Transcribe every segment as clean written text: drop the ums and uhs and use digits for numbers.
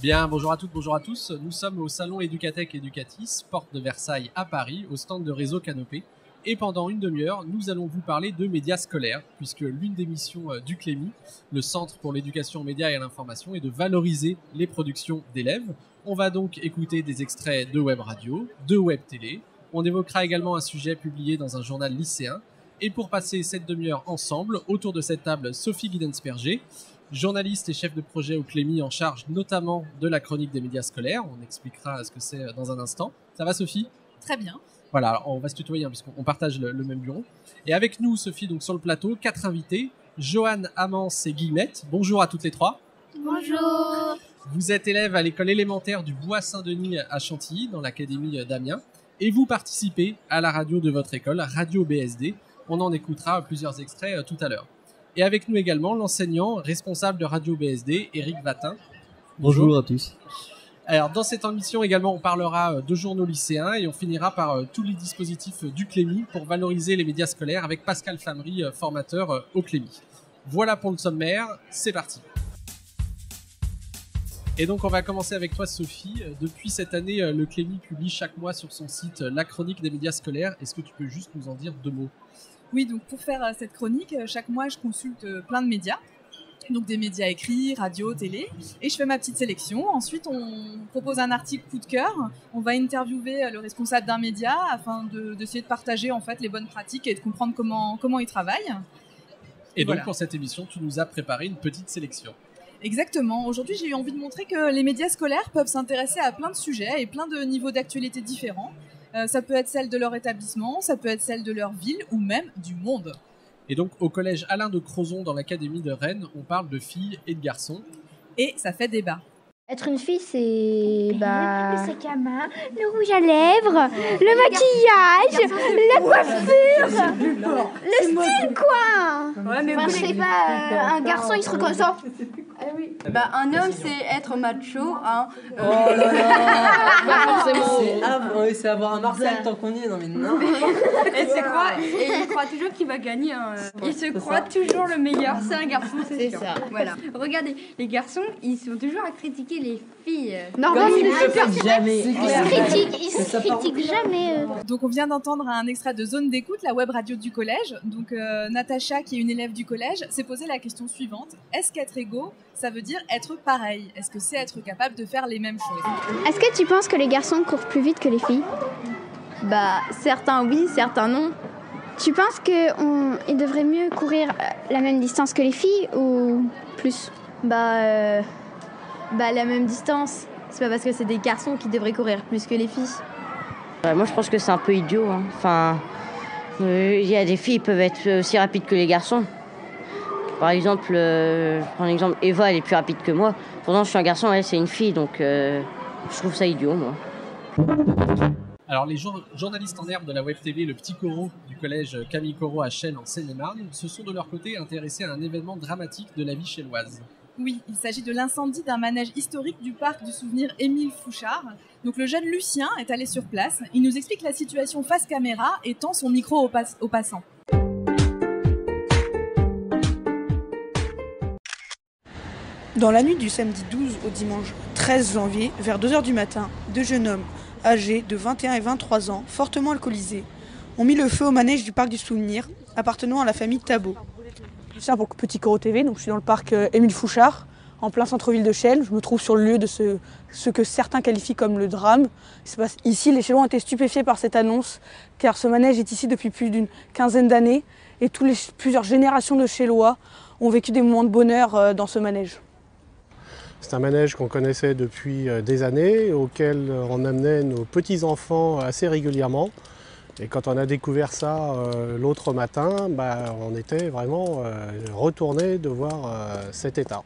Bien, bonjour à toutes, bonjour à tous. Nous sommes au salon Educatech Educatis, porte de Versailles à Paris, au stand de Réseau Canopé. Et pendant une demi-heure, nous allons vous parler de médias scolaires, puisque l'une des missions du CLEMI, le Centre pour l'éducation aux médias et à l'information, est de valoriser les productions d'élèves. On va donc écouter des extraits de web radio, de web télé. On évoquera également un sujet publié dans un journal lycéen. Et pour passer cette demi-heure ensemble, autour de cette table, Sophie Guidensperger, journaliste et chef de projet au CLEMI en charge notamment de la chronique des médias scolaires. On expliquera ce que c'est dans un instant. Ça va, Sophie ? Très bien. Voilà, alors on va se tutoyer puisqu'on partage le même bureau. Et avec nous, Sophie, donc sur le plateau, 4 invités, Joanne, Amance et Guillemette. Bonjour à toutes les 3. Bonjour. Vous êtes élève à l'école élémentaire du Bois Saint-Denis à Chantilly, dans l'académie d'Amiens. Et vous participez à la radio de votre école, Radio BSD. On en écoutera plusieurs extraits tout à l'heure. Et avec nous également l'enseignant responsable de Radio BSD, Éric Vatin. Bonjour à tous. Alors, dans cette émission également, on parlera de journaux lycéens et on finira par tous les dispositifs du CLEMI pour valoriser les médias scolaires avec Pascal Famery, formateur au CLEMI. Voilà pour le sommaire, c'est parti. Et donc, on va commencer avec toi, Sophie. Depuis cette année, le CLEMI publie chaque mois sur son site la chronique des médias scolaires. Est-ce que tu peux juste nous en dire 2 mots ? Oui, donc pour faire cette chronique, chaque mois, je consulte plein de médias. Donc des médias écrits, radio, télé, et je fais ma petite sélection. Ensuite, on propose un article coup de cœur. On va interviewer le responsable d'un média afin d'essayer de partager en fait les bonnes pratiques et de comprendre comment il travaille. Et donc pour cette émission, tu nous as préparé une petite sélection. Exactement. Aujourd'hui, j'ai eu envie de montrer que les médias scolaires peuvent s'intéresser à plein de sujets et plein de niveaux d'actualité différents. Ça peut être celle de leur établissement, ça peut être celle de leur ville ou même du monde. Et donc, au collège Alain de Crozon, dans l'académie de Rennes, on parle de filles et de garçons. Et ça fait débat. Être une fille, c'est le sac à main, le rouge à lèvres, le maquillage, la coiffure, le style, quoi. Ouais, mais enfin, je sais pas, un garçon, il se reconnaît ça. Bah, un homme, c'est être macho, hein. Oh là là. C'est avoir un Marcel tant qu'on y est, non mais non. Et c'est quoi? Et il croit toujours qu'il va gagner. Il se croit toujours le meilleur. C'est un garçon, c'est sûr. ça. Voilà. Regardez, les garçons, ils sont toujours à critiquer les filles. Non, Comme mais ils le font jamais. ils se critiquent jamais. Donc on vient d'entendre un extrait de Zone d'écoute, la web radio du collège. Donc Natacha, qui est une élève du collège, s'est posé la question suivante. Est-ce qu'être égaux, ça veut dire être pareil? Est-ce que c'est être capable de faire les mêmes choses? Est-ce que tu penses que les garçons courent plus vite que les filles? Bah, certains oui, certains non. Tu penses qu'ils devraient mieux courir la même distance que les filles ou plus? Bah, la même distance. C'est pas parce que c'est des garçons qui devraient courir plus que les filles. Moi, je pense que c'est un peu idiot. Enfin, il y a des filles qui peuvent être aussi rapides que les garçons. Par exemple, je prends l'exemple, Eva, elle est plus rapide que moi. Pourtant, je suis un garçon, elle, c'est une fille, donc je trouve ça idiot, moi. Alors, les journalistes en herbe de la Web TV, le Petit Corot du collège Camille Corot à Chelles en Seine-et-Marne, se sont de leur côté intéressés à un événement dramatique de la vie chelloise. Oui, il s'agit de l'incendie d'un manège historique du parc du souvenir Émile Fouchard. Donc le jeune Lucien est allé sur place. Il nous explique la situation face caméra et tend son micro aux passants. Dans la nuit du samedi 12 au dimanche 13 janvier, vers 2h du matin, 2 jeunes hommes âgés de 21 et 23 ans, fortement alcoolisés, ont mis le feu au manège du parc du souvenir, appartenant à la famille Tabot. Je suis pour Petit Corot TV, donc je suis dans le parc Émile Fouchard, en plein centre-ville de Chelles. Je me trouve sur le lieu de ce que certains qualifient comme le drame. Ici, les Chellois ont été stupéfiés par cette annonce, car ce manège est ici depuis plus d'une quinzaine d'années, et plusieurs générations de Chellois ont vécu des moments de bonheur dans ce manège. C'est un manège qu'on connaissait depuis des années, auquel on amenait nos petits-enfants assez régulièrement. Et quand on a découvert ça l'autre matin, on était vraiment retournés de voir cet état.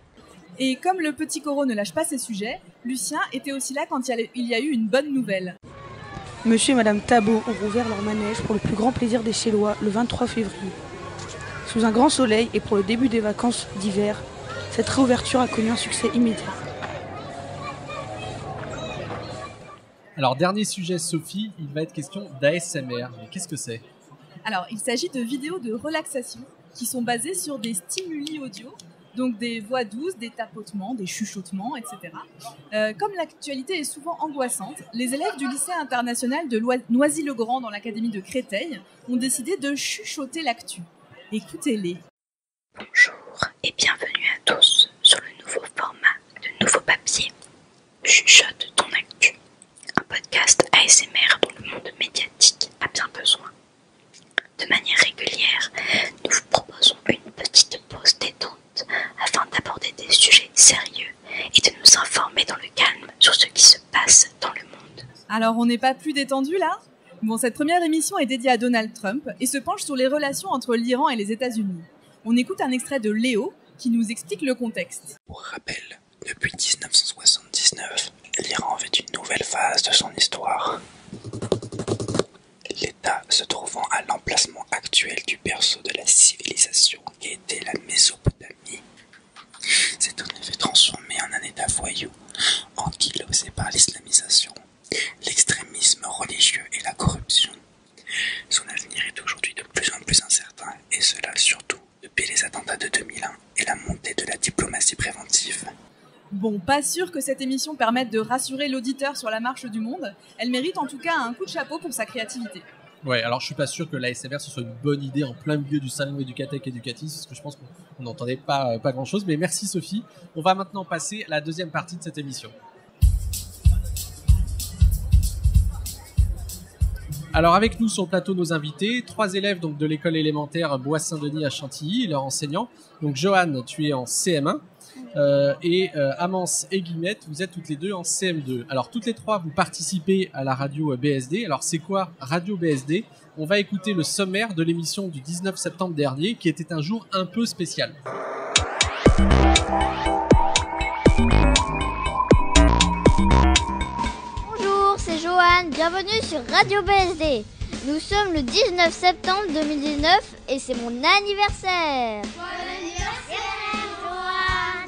Et comme le Petit Corot ne lâche pas ses sujets, Lucien était aussi là quand il y a eu une bonne nouvelle. Monsieur et Madame Tabot ont rouvert leur manège pour le plus grand plaisir des Chellois le 23 février. Sous un grand soleil et pour le début des vacances d'hiver, cette réouverture a connu un succès immédiat. Alors, dernier sujet, Sophie, il va être question d'ASMR. Mais qu'est-ce que c'est ? Alors, il s'agit de vidéos de relaxation qui sont basées sur des stimuli audio Donc des voix douces, des tapotements, des chuchotements, etc. Comme l'actualité est souvent angoissante, les élèves du lycée international de Noisy-le-Grand dans l'académie de Créteil ont décidé de chuchoter l'actu. Écoutez-les. Bonjour et bienvenue à tous sur le nouveau format de Nouveau Papier. Chuchote ton actu. Un podcast ASMR dont le monde médiatique a bien besoin. De manière régulière, nous vous proposons une petite pause détente afin d'aborder des sujets sérieux et de nous informer dans le calme sur ce qui se passe dans le monde. Alors, on n'est pas plus détendu là ? Bon, cette première émission est dédiée à Donald Trump et se penche sur les relations entre l'Iran et les États-Unis. On écoute un extrait de Léo qui nous explique le contexte. Pour rappel, depuis 1979, l'Iran vit une nouvelle phase de son histoire. L'État se trouvant à l'emplacement actuel du berceau de la civilisation qui était la Mésopotamie, s'est en effet transformé en un État voyou, ankylosé par l'islamisation, l'extrémisme religieux et la corruption. Son avenir est aujourd'hui de plus en plus incertain, et cela surtout depuis les attentats de 2001 et la montée de la diplomatie préventive. Bon, pas sûr que cette émission permette de rassurer l'auditeur sur la marche du monde. Elle mérite en tout cas un coup de chapeau pour sa créativité. Ouais, alors je suis pas sûr que l'ASMR ce soit une bonne idée en plein milieu du salon Éducatech-Éducatis, parce que je pense qu'on n'entendait pas grand chose, mais merci Sophie. On va maintenant passer à la deuxième partie de cette émission. Alors avec nous sur le plateau nos invités, 3 élèves donc de l'école élémentaire Bois-Saint-Denis à Chantilly, leurs enseignants. Donc Johan, tu es en CM1 et Amance et Guillemette, vous êtes toutes les deux en CM2. Alors toutes les 3 vous participez à la radio BSD. Alors c'est quoi Radio BSD ? On va écouter le sommaire de l'émission du 19 septembre dernier qui était un jour un peu spécial. C'est Johan, bienvenue sur Radio BSD. Nous sommes le 19 septembre 2019 et c'est mon anniversaire. Bon anniversaire, Johan.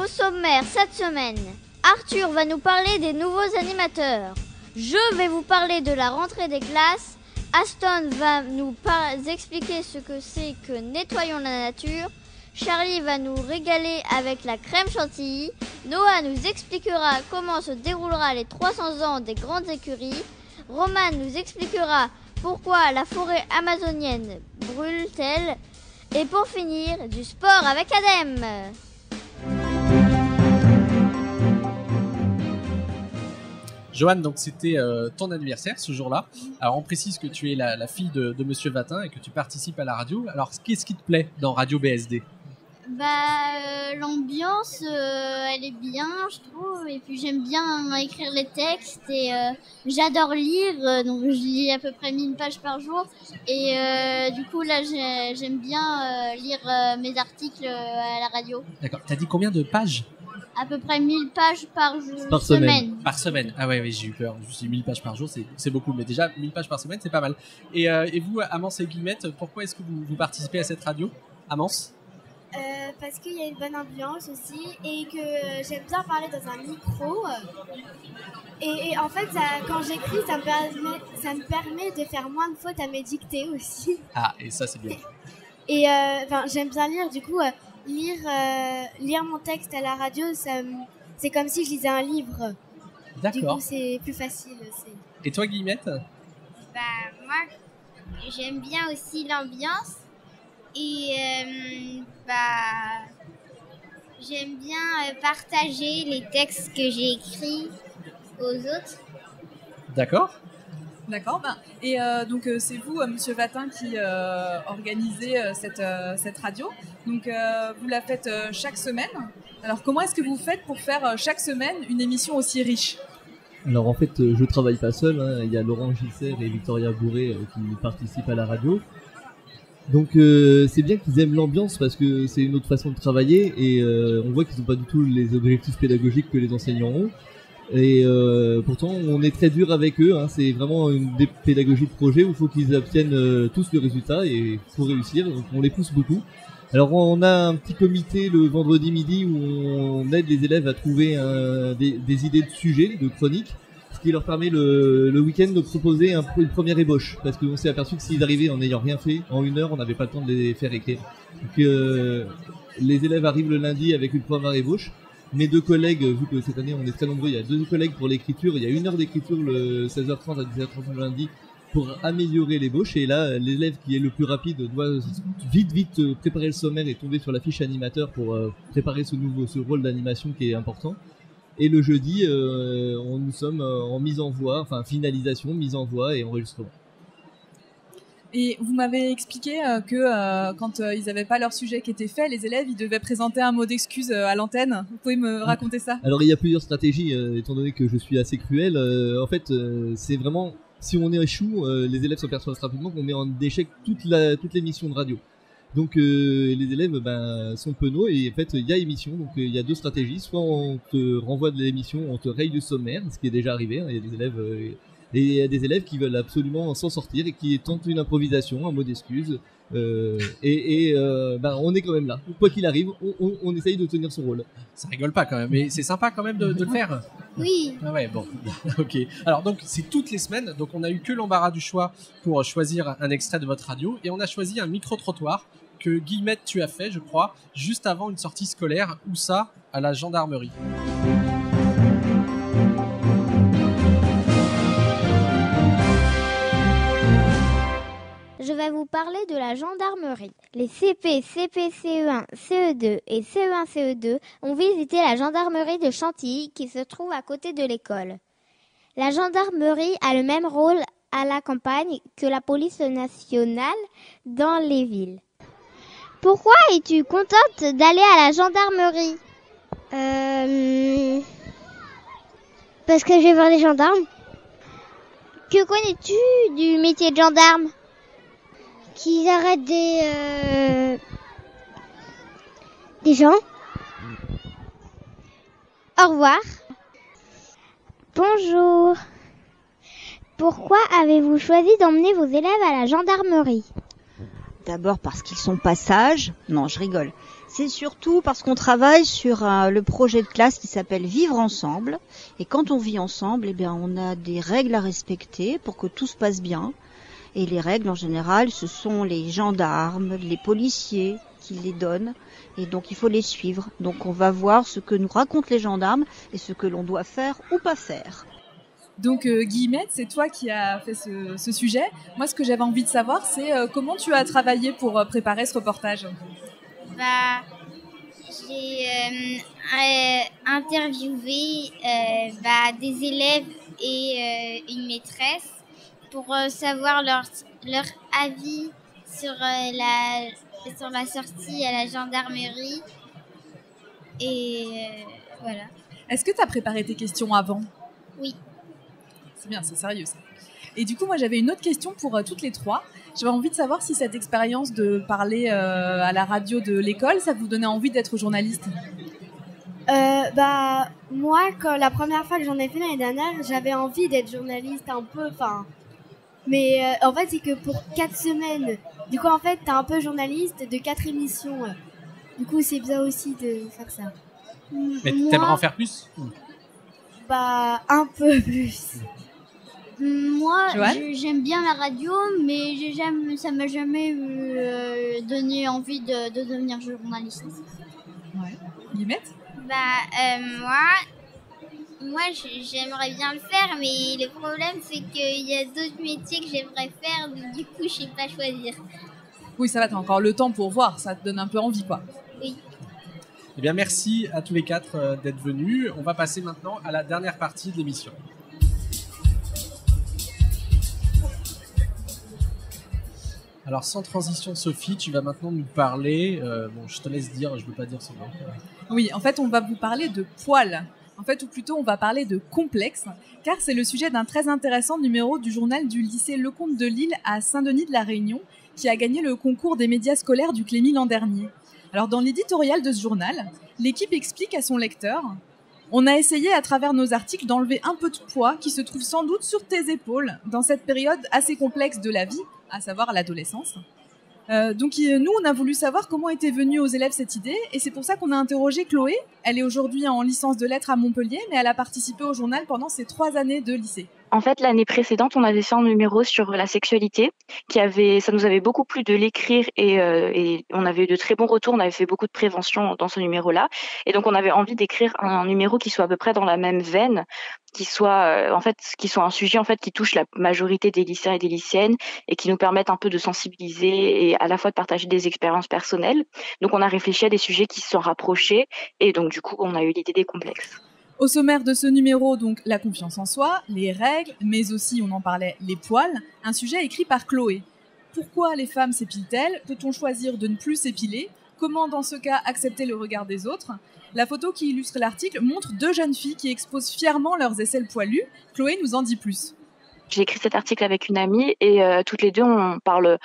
Au sommaire cette semaine, Arthur va nous parler des nouveaux animateurs. Je vais vous parler de la rentrée des classes. Aston va nous expliquer ce que c'est que nettoyons la nature. Charlie va nous régaler avec la crème chantilly. Noah nous expliquera comment se déroulera les 300 ans des grandes écuries. Roman nous expliquera pourquoi la forêt amazonienne brûle-t-elle. Et pour finir, du sport avec Adem. Johan, donc c'était ton anniversaire ce jour-là. Alors on précise que tu es la fille de Monsieur Vatin et que tu participes à la radio. Alors qu'est-ce qui te plaît dans Radio BSD ? L'ambiance, elle est bien, je trouve. Et puis j'aime bien écrire les textes et j'adore lire. Donc je lis à peu près 1000 pages par jour. Et du coup là, j'aime bien lire mes articles à la radio. D'accord. T'as dit combien de pages ? À peu près 1000 pages par semaine. Par semaine. Ah ouais, j'ai eu peur. Je me suis dit 1000 pages par jour, c'est beaucoup. Mais déjà, 1000 pages par semaine, c'est pas mal. Et vous, Amance et Guillemette, pourquoi est-ce que vous participez à cette radio ? Amance ? Parce qu'il y a une bonne ambiance aussi et que j'aime bien parler dans un micro. Et en fait, quand j'écris, ça me permet de faire moins de fautes à mes dictées aussi. Ah, et ça, c'est bien. Et j'aime bien lire, du coup, lire mon texte à la radio, c'est comme si je lisais un livre. D'accord. Du coup, c'est plus facile aussi. Et toi, Guillemette ? Moi, j'aime bien aussi l'ambiance. Et j'aime bien partager les textes que j'ai écrits aux autres. D'accord. Et donc c'est vous, Monsieur Vatin, qui organisez cette radio. Donc vous la faites chaque semaine. Alors comment est-ce que vous faites pour faire chaque semaine une émission aussi riche ? Alors en fait, je travaille pas seul. Il y a Laurent Gisser et Victoria Bourré qui participent à la radio. Donc c'est bien qu'ils aiment l'ambiance parce que c'est une autre façon de travailler et on voit qu'ils n'ont pas du tout les objectifs pédagogiques que les enseignants ont. Et pourtant on est très dur avec eux, c'est vraiment une pédagogie de projet où il faut qu'ils obtiennent tous le résultat et il faut réussir, donc on les pousse beaucoup. Alors on a un petit comité le vendredi midi où on aide les élèves à trouver des idées de sujets, de chroniques, ce qui leur permet le week-end de proposer une première ébauche, parce qu'on s'est aperçu que s'ils arrivaient en n'ayant rien fait, en 1 heure on n'avait pas le temps de les faire écrire. Donc les élèves arrivent le lundi avec une première ébauche. Mes 2 collègues, vu que cette année on est très nombreux, il y a 2 collègues pour l'écriture, il y a 1 heure d'écriture le 16h30 à 17h30 le lundi pour améliorer l'ébauche. Et là, l'élève qui est le plus rapide doit vite préparer le sommaire et tomber sur la fiche animateur pour préparer ce rôle d'animation qui est important. Et le jeudi, nous sommes en mise en voix, enfin finalisation, mise en voix et enregistrement. Et vous m'avez expliqué que quand ils n'avaient pas leur sujet qui était fait, les élèves ils devaient présenter un mot d'excuse à l'antenne. Vous pouvez me raconter ça? Alors il y a plusieurs stratégies, étant donné que je suis assez cruel. En fait, c'est vraiment, si on échoue, les élèves s'aperçoivent rapidement qu'on met en échec toute l'émission de radio. Donc les élèves sont penauds et en fait il y a émission, donc il y a 2 stratégies. Soit on te renvoie de l'émission, on te raye du sommaire, ce qui est déjà arrivé, hein. Il y a des élèves... Et il y a des élèves qui veulent absolument s'en sortir et qui tentent une improvisation, un mot d'excuse. On est quand même là. Quoi qu'il arrive, on essaye de tenir son rôle. Ça rigole pas quand même, mais c'est sympa quand même de le faire. Oui. Ah ouais, bon, ok. Alors donc c'est toutes les semaines, donc on a eu que l'embarras du choix pour choisir un extrait de votre radio et on a choisi un micro-trottoir que Guillemette tu as fait, je crois, juste avant une sortie scolaire. Où ça? À la gendarmerie. Je vais vous parler de la gendarmerie. Les CP, CP, CE1, CE2 et CE1, CE2 ont visité la gendarmerie de Chantilly qui se trouve à côté de l'école. La gendarmerie a le même rôle à la campagne que la police nationale dans les villes. Pourquoi es-tu contente d'aller à la gendarmerie? Parce que je vais voir les gendarmes. Que connais-tu du métier de gendarme? Qu'ils arrêtent des gens. Au revoir. Bonjour. Pourquoi avez-vous choisi d'emmener vos élèves à la gendarmerie? D'abord parce qu'ils sont pas sages. Non, je rigole. C'est surtout parce qu'on travaille sur le projet de classe qui s'appelle Vivre ensemble. Et quand on vit ensemble, eh bien, on a des règles à respecter pour que tout se passe bien. Et les règles, en général, ce sont les gendarmes, les policiers qui les donnent. Et donc, il faut les suivre. Donc, on va voir ce que nous racontent les gendarmes et ce que l'on doit faire ou pas faire. Donc, Guillemette, c'est toi qui as fait ce sujet. Moi, ce que j'avais envie de savoir, c'est comment tu as travaillé pour préparer ce reportage? J'ai interviewé des élèves et une maîtresse pour savoir leur avis sur la sortie à la gendarmerie. Et voilà. Est-ce que tu as préparé tes questions avant? Oui. C'est bien, c'est sérieux ça. Et du coup, moi, j'avais une autre question pour toutes les trois. J'avais envie de savoir si cette expérience de parler à la radio de l'école, ça vous donnait envie d'être journaliste? Moi, la première fois que j'en ai fait l'année dernière, j'avais envie d'être journaliste un peu, mais en fait, c'est que pour 4 semaines. Du coup, en fait, t'es un peu journaliste de 4 émissions. Du coup, c'est bien aussi de faire ça. Mais t'aimerais en faire plus? Un peu plus. Moi, j'aime bien la radio, mais ça m'a jamais donné envie de devenir journaliste. Ouais. Guillemette? Moi, j'aimerais bien le faire, mais le problème, c'est qu'il y a d'autres métiers que j'aimerais faire, donc du coup, je sais pas choisir. Oui, ça va, t'as encore le temps pour voir, ça te donne un peu envie, quoi. Oui. Eh bien, merci à tous les 4 d'être venus. On va passer maintenant à la dernière partie de l'émission. Alors, sans transition, Sophie, tu vas maintenant nous parler... je te laisse dire, je ne veux pas dire ce mot. Oui, en fait, on va vous parler de poils. En fait, ou plutôt, on va parler de complexe, car c'est le sujet d'un très intéressant numéro du journal du lycée Lecomte de Lille à Saint-Denis de la Réunion, qui a gagné le concours des médias scolaires du Clémy l'an dernier. Alors, dans l'éditorial de ce journal, l'équipe explique à son lecteur « On a essayé à travers nos articles d'enlever un peu de poids qui se trouve sans doute sur tes épaules dans cette période assez complexe de la vie, à savoir l'adolescence. » Donc nous, on a voulu savoir comment était venue aux élèves cette idée, et c'est pour ça qu'on a interrogé Chloé. Elle est aujourd'hui en licence de lettres à Montpellier, mais elle a participé au journal pendant ses 3 années de lycée. En fait, l'année précédente, on avait fait un numéro sur la sexualité, ça nous avait beaucoup plu de l'écrire et on avait eu de très bons retours. On avait fait beaucoup de prévention dans ce numéro-là, et donc on avait envie d'écrire un numéro qui soit à peu près dans la même veine, qui soit un sujet en fait qui touche la majorité des lycéens et des lycéennes et qui nous permette un peu de sensibiliser et à la fois de partager des expériences personnelles. Donc on a réfléchi à des sujets qui se sont rapprochés et donc du coup on a eu l'idée des complexes. Au sommaire de ce numéro, donc, la confiance en soi, les règles, mais aussi, on en parlait, les poils, un sujet écrit par Chloé. Pourquoi les femmes s'épilent-elles? Peut-on choisir de ne plus s'épiler? Comment, dans ce cas, accepter le regard des autres? La photo qui illustre l'article montre 2 jeunes filles qui exposent fièrement leurs aisselles poilues. Chloé nous en dit plus. J'ai écrit cet article avec une amie et toutes les deux, on parle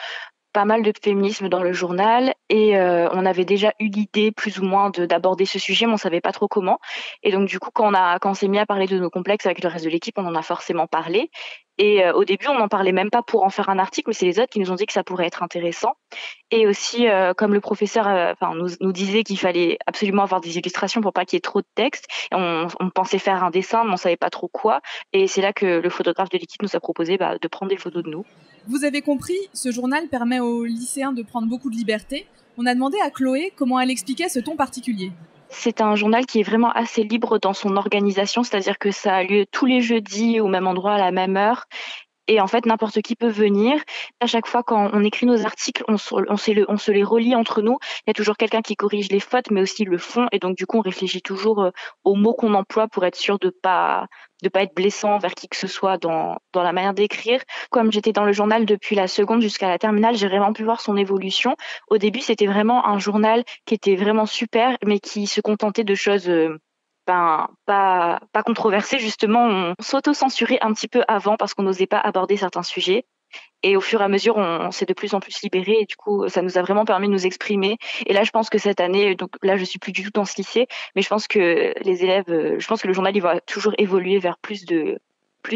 pas mal de féminisme dans le journal et on avait déjà eu l'idée plus ou moins d'aborder ce sujet, mais on savait pas trop comment. Et donc du coup, quand on s'est mis à parler de nos complexes avec le reste de l'équipe, on en a forcément parlé. Et au début, on n'en parlait même pas pour en faire un article, mais c'est les autres qui nous ont dit que ça pourrait être intéressant. Et aussi, comme le professeur nous disait qu'il fallait absolument avoir des illustrations pour pas qu'il y ait trop de texte, on pensait faire un dessin, mais on savait pas trop quoi. Et c'est là que le photographe de l'équipe nous a proposé de prendre des photos de nous. Vous avez compris, ce journal permet aux lycéens de prendre beaucoup de liberté. On a demandé à Chloé comment elle expliquait ce ton particulier. C'est un journal qui est vraiment assez libre dans son organisation, c'est-à-dire que ça a lieu tous les jeudis au même endroit, à la même heure. Et en fait, n'importe qui peut venir. À chaque fois, quand on écrit nos articles, on se les relie entre nous. Il y a toujours quelqu'un qui corrige les fautes, mais aussi le fond. Et donc, du coup, on réfléchit toujours aux mots qu'on emploie pour être sûr de pas être blessant envers qui que ce soit dans la manière d'écrire. Comme j'étais dans le journal depuis la seconde jusqu'à la terminale, j'ai vraiment pu voir son évolution. Au début, c'était vraiment un journal qui était vraiment super, mais qui se contentait de choses pas controversé, justement. On s'auto-censurait un petit peu avant parce qu'on n'osait pas aborder certains sujets. Et au fur et à mesure, on s'est de plus en plus libéré et du coup, ça nous a vraiment permis de nous exprimer. Et là, je pense que cette année, donc là, je suis plus du tout dans ce lycée, mais je pense que les élèves, je pense que le journal, il va toujours évoluer vers plus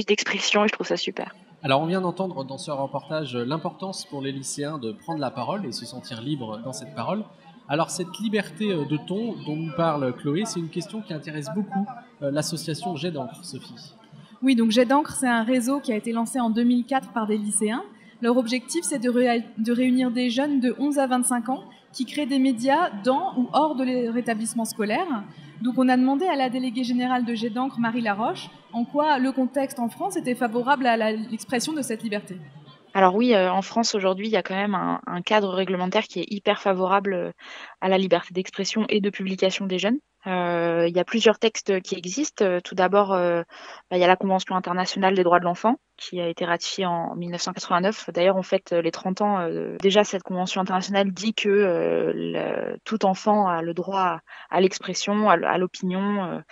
d'expression et je trouve ça super. Alors, on vient d'entendre dans ce reportage l'importance pour les lycéens de prendre la parole et se sentir libre dans cette parole. Alors, cette liberté de ton dont nous parle Chloé, c'est une question qui intéresse beaucoup l'association Jet d'encre, Sophie. Oui, donc Jet d'encre, c'est un réseau qui a été lancé en 2004 par des lycéens. Leur objectif, c'est de réunir des jeunes de 11 à 25 ans qui créent des médias dans ou hors de leur établissement scolaire. Donc, on a demandé à la déléguée générale de Jet d'encre, Marie Laroche, en quoi le contexte en France était favorable à l'expression de cette liberté. Alors oui, en France aujourd'hui, il y a quand même un cadre réglementaire qui est hyper favorable à la liberté d'expression et de publication des jeunes. Il y a plusieurs textes qui existent. Tout d'abord, il y a la Convention internationale des droits de l'enfant qui a été ratifiée en 1989. D'ailleurs, on fête les 30 ans. Déjà, cette Convention internationale dit que tout enfant a le droit à l'expression, à l'opinion.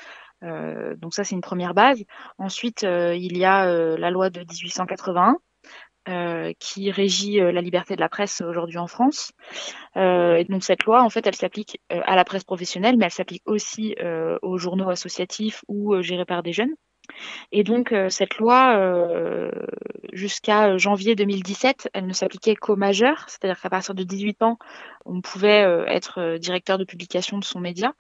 Donc ça, c'est une première base. Ensuite, il y a la loi de 1881. Qui régit la liberté de la presse aujourd'hui en France. Et donc cette loi, en fait, elle s'applique à la presse professionnelle, mais elle s'applique aussi aux journaux associatifs ou gérés par des jeunes. Et donc cette loi, jusqu'à janvier 2017, elle ne s'appliquait qu'aux majeurs, c'est-à-dire qu'à partir de 18 ans, on pouvait être directeur de publication de son média.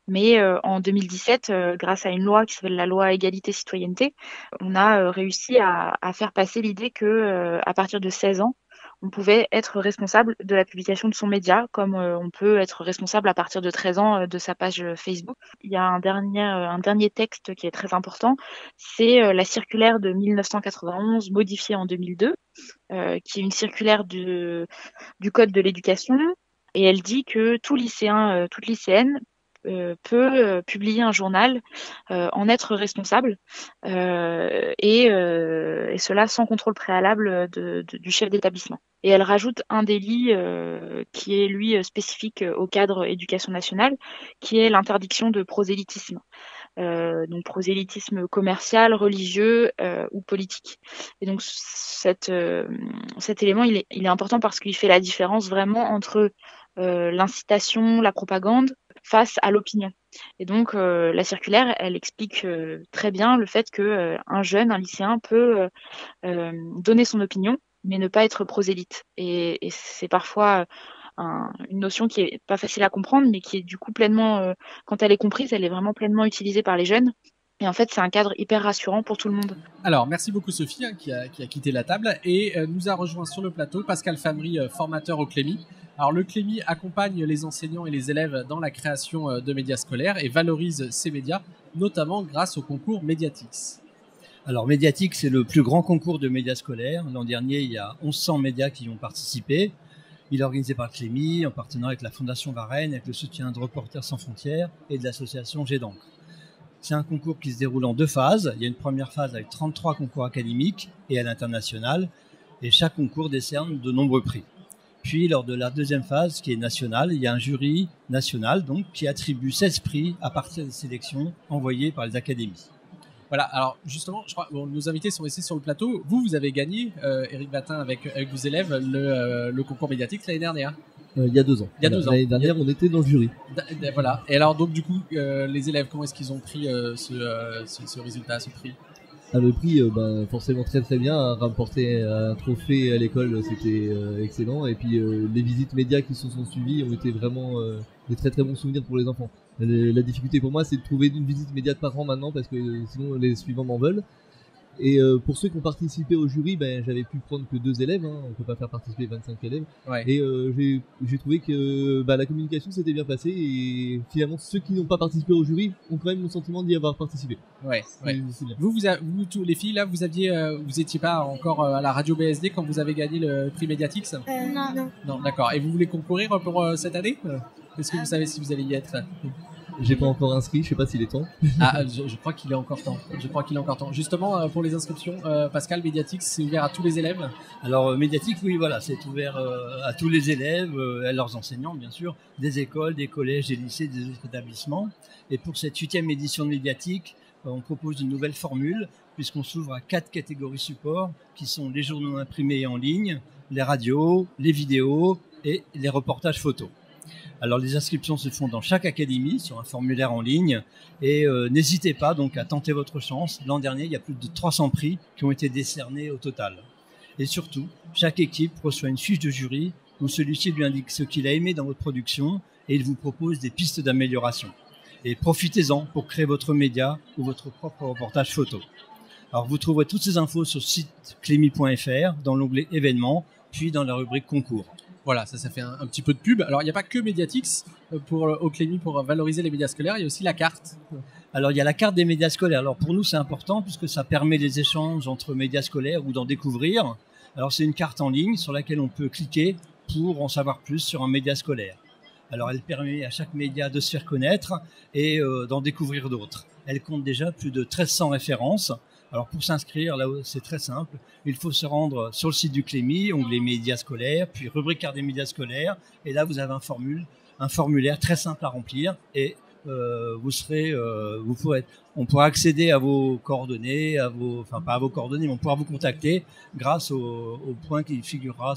Mais en 2017, grâce à une loi qui s'appelle la loi égalité-citoyenneté, on a réussi à faire passer l'idée que à partir de 16 ans, on pouvait être responsable de la publication de son média, comme on peut être responsable à partir de 13 ans de sa page Facebook. Il y a un dernier texte qui est très important, c'est la circulaire de 1991 modifiée en 2002, qui est une circulaire du Code de l'éducation, et elle dit que tout lycéen, toute lycéenne peut publier un journal, en être responsable, et cela sans contrôle préalable du chef d'établissement. Et elle rajoute un délit qui est lui spécifique au cadre éducation nationale, qui est l'interdiction de prosélytisme. Donc prosélytisme commercial, religieux ou politique. Et donc cet élément, il est important parce qu'il fait la différence vraiment entre l'incitation, la propagande face à l'opinion. Et donc la circulaire, elle explique très bien le fait que un lycéen peut donner son opinion, mais ne pas être prosélyte. Et c'est parfois une notion qui est pas facile à comprendre, mais qui est du coup pleinement, quand elle est comprise, elle est vraiment pleinement utilisée par les jeunes. Et en fait, c'est un cadre hyper rassurant pour tout le monde. Alors, merci beaucoup Sophie qui a quitté la table et nous a rejoint sur le plateau Pascal Famry, formateur au Clémy. Alors, le Clémy accompagne les enseignants et les élèves dans la création de médias scolaires et valorise ces médias, notamment grâce au concours Mediatix. Alors, Mediatix, c'est le plus grand concours de médias scolaires. L'an dernier, il y a 1100 médias qui y ont participé. Il est organisé par le Clémy, en partenariat avec la Fondation Varenne, avec le soutien de Reporters sans frontières et de l'association Jet d'encre. C'est un concours qui se déroule en 2 phases. Il y a une première phase avec 33 concours académiques et à l'international. Et chaque concours décerne de nombreux prix. Puis, lors de la deuxième phase, qui est nationale, il y a un jury national donc, qui attribue 16 prix à partir des sélections envoyées par les académies. Voilà, alors justement, je crois nos invités sont restés sur le plateau. Vous avez gagné, Éric Batin, avec vos élèves, le concours Mediatix l'année dernière. Il y a 2 ans. Il y a 2 ans. L'année dernière, on était dans le jury. Voilà. Et alors, donc, du coup, les élèves, comment est-ce qu'ils ont pris ce résultat, ce prix? Le prix, forcément très très bien. Remporter un trophée à l'école, c'était excellent. Et puis, les visites médias qui se sont suivies ont été vraiment des très très bons souvenirs pour les enfants. La difficulté pour moi, c'est de trouver une visite média par an maintenant, parce que sinon les suivants m'en veulent. Et pour ceux qui ont participé au jury, j'avais pu prendre que 2 élèves, hein, on peut pas faire participer 25 élèves. Ouais. Et j'ai trouvé que la communication s'était bien passée et finalement ceux qui n'ont pas participé au jury ont quand même le sentiment d'y avoir participé. Ouais. C'est bien. Vous tous les filles là, vous étiez pas encore à la radio BSD quand vous avez gagné le prix Mediatix? Non, d'accord. Et vous voulez concourir pour cette année? Est-ce que vous savez si vous allez y être? J'ai pas encore inscrit, je sais pas s'il est temps. Je crois qu'il est encore temps. Justement, pour les inscriptions, Pascal, Mediatix, c'est ouvert à tous les élèves? Alors, Mediatix, oui, voilà, c'est ouvert à tous les élèves, à leurs enseignants, bien sûr, des écoles, des collèges, des lycées, des autres établissements. Et pour cette 8e édition de Mediatix, on propose une nouvelle formule, puisqu'on s'ouvre à 4 catégories support, qui sont les journaux imprimés et en ligne, les radios, les vidéos et les reportages photos. Alors les inscriptions se font dans chaque académie sur un formulaire en ligne et n'hésitez pas donc à tenter votre chance. L'an dernier, il y a plus de 300 prix qui ont été décernés au total. Et surtout, chaque équipe reçoit une fiche de jury où celui-ci lui indique ce qu'il a aimé dans votre production et il vous propose des pistes d'amélioration. Et profitez-en pour créer votre média ou votre propre reportage photo. Alors vous trouverez toutes ces infos sur le site clemy.fr dans l'onglet événements, puis dans la rubrique concours. Voilà, ça fait un petit peu de pub. Alors, il n'y a pas que Mediatix au Clémy pour valoriser les médias scolaires, il y a aussi la carte. Alors, il y a la carte des médias scolaires. Alors, pour nous, c'est important puisque ça permet les échanges entre médias scolaires ou d'en découvrir. Alors, c'est une carte en ligne sur laquelle on peut cliquer pour en savoir plus sur un média scolaire. Alors, elle permet à chaque média de se faire connaître et d'en découvrir d'autres. Elle compte déjà plus de 1300 références. Alors pour s'inscrire, là c'est très simple, il faut se rendre sur le site du Clémy, onglet médias scolaires, puis rubrique carte des médias scolaires, et là vous avez un formulaire très simple à remplir, et on pourra accéder à vos coordonnées, pas à vos coordonnées, mais on pourra vous contacter grâce au point qui figurera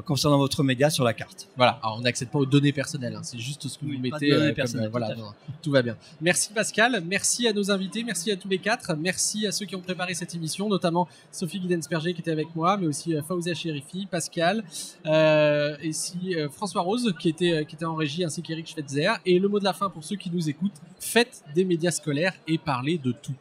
concernant votre média sur la carte. Voilà, alors on n'accède pas aux données personnelles, hein, c'est juste ce que vous mettez. Tout va bien. Merci Pascal, merci à nos invités, merci à tous les 4, merci à ceux qui ont préparé cette émission, notamment Sophie Guidensperger qui était avec moi, mais aussi Fawzia Chérifi, Pascal, François Rose qui était en régie, ainsi qu'Eric Schweitzer. Et le mot de la fin pour ceux qui nous écoutent, faites des médias scolaires et parlez de tout.